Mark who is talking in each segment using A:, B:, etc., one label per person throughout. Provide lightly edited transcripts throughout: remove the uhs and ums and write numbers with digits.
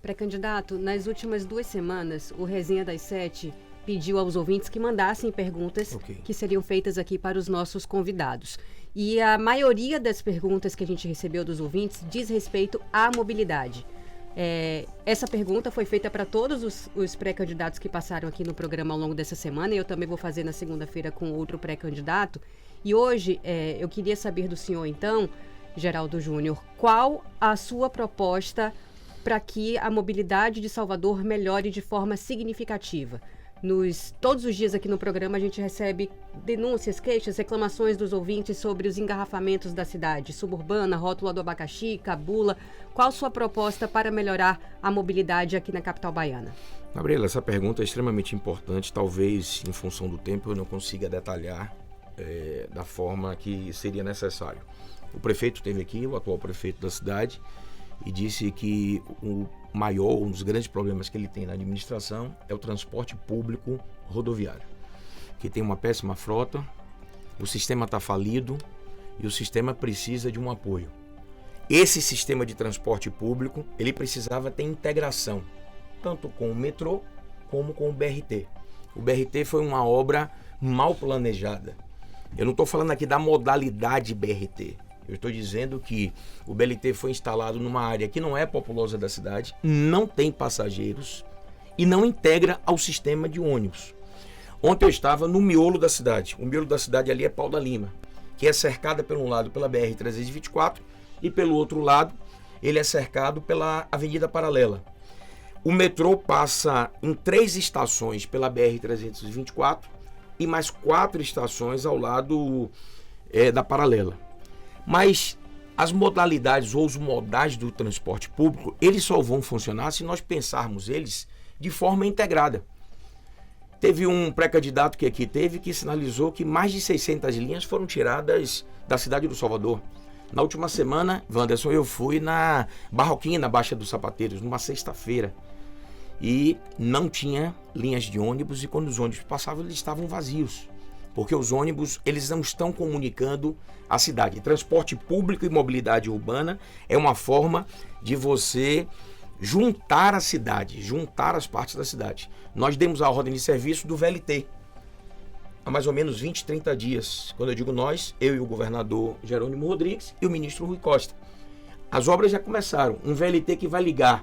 A: Pré-candidato, nas últimas 2 semanas, o Resenha das 7 pediu aos ouvintes que mandassem perguntas que seriam feitas aqui para os nossos convidados. E a maioria das perguntas que a gente recebeu dos ouvintes diz respeito à mobilidade. Essa pergunta foi feita para todos os pré-candidatos que passaram aqui no programa ao longo dessa semana, e eu também vou fazer na segunda-feira com outro pré-candidato. E hoje eu queria saber do senhor, então, Geraldo Júnior, qual a sua proposta para que a mobilidade de Salvador melhore de forma significativa? Todos os dias aqui no programa a gente recebe denúncias, queixas, reclamações dos ouvintes sobre os engarrafamentos da cidade, suburbana, rótula do abacaxi, cabula. Qual a sua proposta para melhorar a mobilidade aqui na capital baiana?
B: Gabriela, essa pergunta é extremamente importante. Talvez, em função do tempo, eu não consiga detalhar da forma que seria necessário. O prefeito esteve aqui, o atual prefeito da cidade, e disse que um dos grandes problemas que ele tem na administração é o transporte público rodoviário, que tem uma péssima frota, o sistema está falido e o sistema precisa de um apoio. Esse sistema de transporte público, ele precisava ter integração, tanto com o metrô como com o BRT. O BRT foi uma obra mal planejada. Eu não estou falando aqui da modalidade BRT. Eu estou dizendo que o BRT foi instalado numa área que não é populosa da cidade, não tem passageiros e não integra ao sistema de ônibus. Ontem eu estava no miolo da cidade. O miolo da cidade ali é Pau da Lima, que é cercada por um lado pela BR-324 e pelo outro lado ele é cercado pela Avenida Paralela. O metrô passa em 3 estações pela BR-324 e mais 4 estações ao lado da Paralela. Mas as modalidades ou os modais do transporte público, eles só vão funcionar se nós pensarmos eles de forma integrada. Teve um pré-candidato que aqui teve que sinalizou que mais de 600 linhas foram tiradas da cidade do Salvador. Na última semana, Wanderson, eu fui na Barroquinha, na Baixa dos Sapateiros, numa sexta-feira. E não tinha linhas de ônibus e quando os ônibus passavam, eles estavam vazios. Porque os ônibus, eles não estão comunicando a cidade. Transporte público e mobilidade urbana é uma forma de você juntar a cidade, juntar as partes da cidade. Nós demos a ordem de serviço do VLT há mais ou menos 20, 30 dias. Quando eu digo nós, eu e o governador Jerônimo Rodrigues e o ministro Rui Costa. As obras já começaram. Um VLT que vai ligar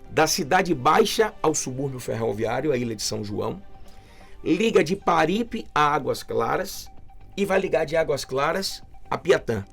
B: da Cidade Baixa ao subúrbio ferroviário, a Ilha de São João, liga de Paripe a Águas Claras e vai ligar de Águas Claras a Piatã.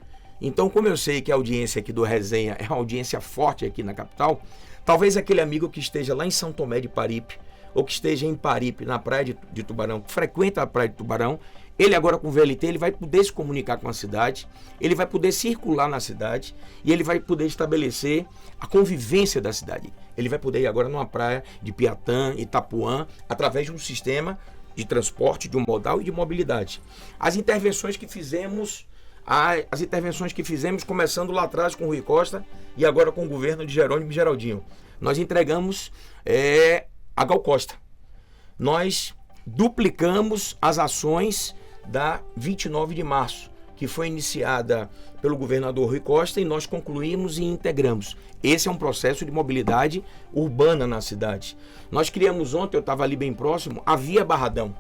B: Então, como eu sei que a audiência aqui do Resenha é uma audiência forte aqui na capital, talvez aquele amigo que esteja lá em São Tomé de Paripe ou que esteja em Paripe, na praia de Tubarão, que frequenta a praia de Tubarão, ele agora com o VLT, ele vai poder se comunicar com a cidade, ele vai poder circular na cidade e ele vai poder estabelecer a convivência da cidade. Ele vai poder ir agora numa praia de Piatã, Itapuã, através de um sistema de transporte, de um modal e de mobilidade. As intervenções que fizemos começando lá atrás com o Rui Costa e agora com o governo de Jerônimo e Geraldinho. Nós entregamos a Gal Costa. Nós duplicamos as ações da 29 de março, que foi iniciada pelo governador Rui Costa e nós concluímos e integramos. Esse é um processo de mobilidade urbana na cidade. Nós criamos ontem, eu estava ali bem próximo, a Via Barradão.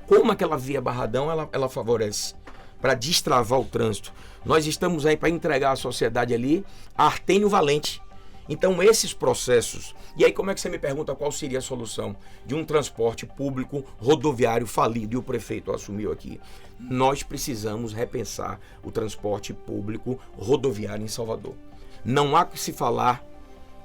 B: Como aquela Via Barradão ela favorece para destravar o trânsito? Nós estamos aí para entregar à sociedade ali a Artênio Valente. Então esses processos, e aí como é que você me pergunta qual seria a solução de um transporte público rodoviário falido e o prefeito assumiu aqui? Nós precisamos repensar o transporte público rodoviário em Salvador. Não há que se falar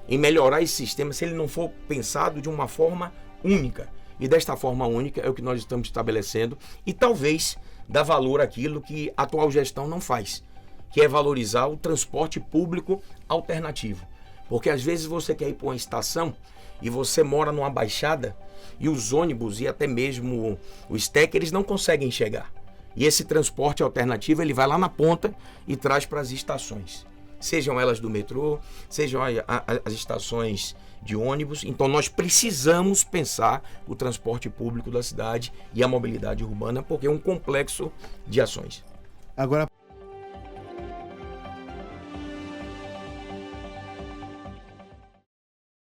B: em melhorar esse sistema se ele não for pensado de uma forma única. E desta forma única é o que nós estamos estabelecendo e talvez dar valor àquilo que a atual gestão não faz, que é valorizar o transporte público alternativo. Porque às vezes você quer ir para uma estação e você mora numa baixada e os ônibus e até mesmo o stack, eles não conseguem chegar. E esse transporte alternativo, ele vai lá na ponta e traz para as estações. Sejam elas do metrô, sejam as estações de ônibus. Então nós precisamos pensar o transporte público da cidade e a mobilidade urbana, porque é um complexo de ações.
C: Agora